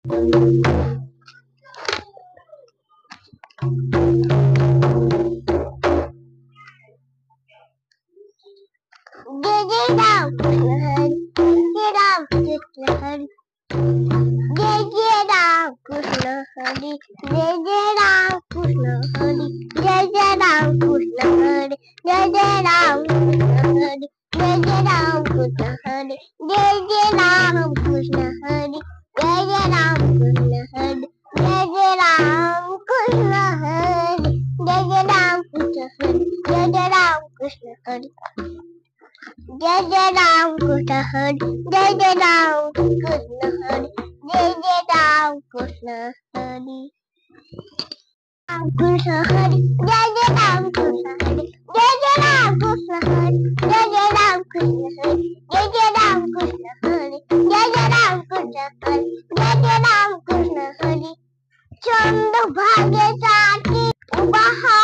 जय जय राम कृष्ण हरि, जय राम कृष्ण हरि, जय जय राम कृष्ण हरि, जय जय राम कृष्ण हरि, जय जय राम कृष्ण हरि, जय जय राम कृष्ण हरि, जय जय राम कृष्ण हरि, जय जय राम कृष्ण हरि, जय जय राम कृष्ण हरि, जय जय राम कृष्ण हरि, जय जय राम कृष्ण हरि, जय जय राम कृष्ण हरि, जय जय राम कृष्ण हरि, जय जय राम कृष्ण हरि, जय जय राम कृष्ण हरि, राम कृष्ण हरि, जय जय राम कृष्ण हरि, जय जय राम कृष्ण हरि, जय जय राम कृष्ण हरि, जय जय राम कृष्ण हरि, जय जय राम कृष्ण हरि, जय जय राम कृष्ण हरि, चंद्र भाग्य साथी उपहार